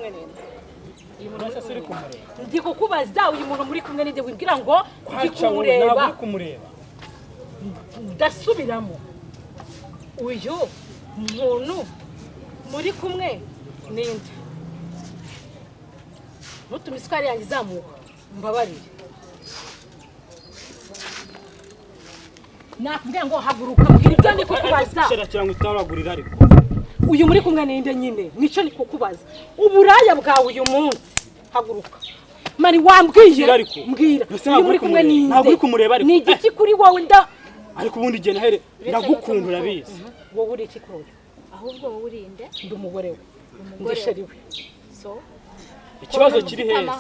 kumwe nende uyu muntu wese uri kumureba ndi kukubaza uyu muntu muri kumwe nende wibwira ngo ndikumureba kumureba ndasubiramo uyu muntu muri kumwe nende nutuma isukari yanjye izamuka mbabarire nakubwira ngo haguruka mbwira ibyo ndi kukubaza shera cyangwa utaragurira ariko uyu muri kumwe ninde nyine nico ni kukubaza uburaya bwawe uyu munsi haguruka mari wambwiye mbwira uyu muri kumwe ninde ntabwo uri kumureba ariko ni igiki kuri wowe nda ariko ubundi igihe nahere ndagukunda urabizi wowe uri iki kuri ahubwo wowe urinde ndi umugore we ndisheriwe so ikibazo kiri heza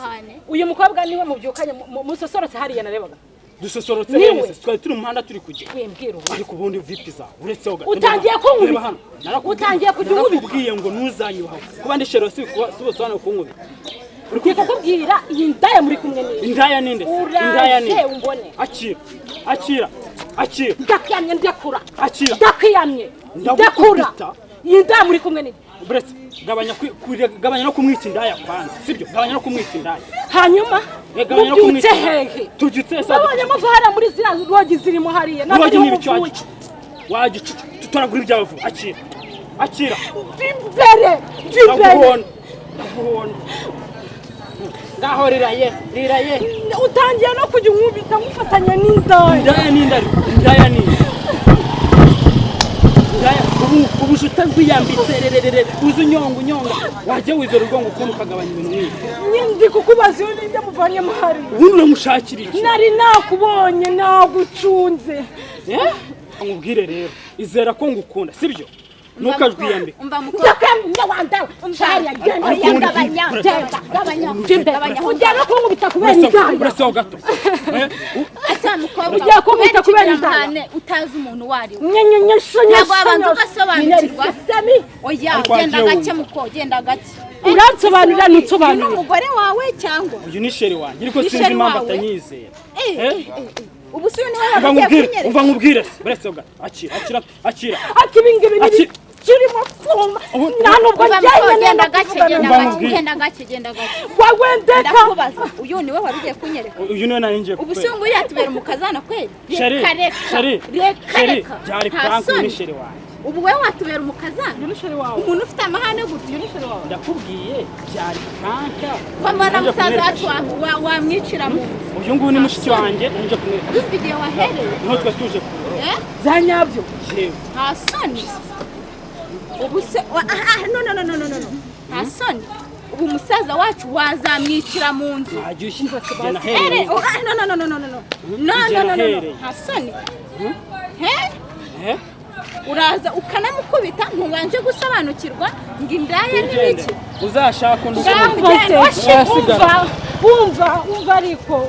uyu mukobwa niwe mubyukanye musosorotse hariya narebaga dusosorotse neza twari turi mu muhanda turi kujya wembwira ariko ubundi vipi za uretse ho utangiye kunkubi utangiye kujya ubwiye ngo ntuzanyuha kuba ndishero si bosana kunkubi ugiye kukubwira iyi ndaya muri kumwe ninde indaya ninde indaya ninde umbone akira ndakwiyamye ndakura akira ndakwiyamye ndakura iyi ndaya muri kumwe ninde buretse gabanya no kumwita indaya kwanza sibyo gabanya no kumwita indaya hanyuma mubyutse hehe tujutse sa abanye amavara muri zira rogi zirimo hariya nabyo n'ibicyo waje tutaragura ibyavu akira imbere ngaho riraye utangiye no kujya umwubita mufatanya n'indaya indaya ubu utazwiyambitse rererere uzunyonga wajya wizera urwango ukuntu ukagabanya ibintu nk'ibi nyindi kukubaza iyo ninde muvanyemo hari ubundi uramushakira iki nari nakubonye nagucunze nkubwire rero izera ko ngukunda sibyo ntukajwiyambike umva mukobwa wanda umshari gabanya ujya no kunkubita kubera indaya uraseho gato asa mukobwa ujya kunkubita kubera indaya utazi umuntu wari ntabwo abantu basobanukirwa oya genda gake muko genda gake uransobanurira nutsobanurira umugore wawe cyangwa uyu ni sheri wanjye ariko sinzi impamvu atanyizera ubu si niwe wagiye kunyereka umva nkubwire buretse ho gato akira akibingibi ni kirimo kuma nanubwo genda gake wawe ndeka uyu niwe wabigiye kunyereka uyu niwe nari ngiye ubu si ngo yatubera umukazana kweli sheri byari prank ni sheri wanjye ubu wewe watubera umukazana umuntu ufite amahane gutyo ndakubwiye byari prank kwamana musaza wacu wamwicira mu uyu nguyu ni mushiki wanjye nje kumwereka video wahereye niho twatuje kure zanyabyo hasoni ubu se no hasoni ubu musaza wacu wazamwicira mu nzu ajyushye gena here no hasoni uraza ukanamukubita ntubanje gusobanukirwa ngo indaya n'ibiki uzashaka undi umva ariko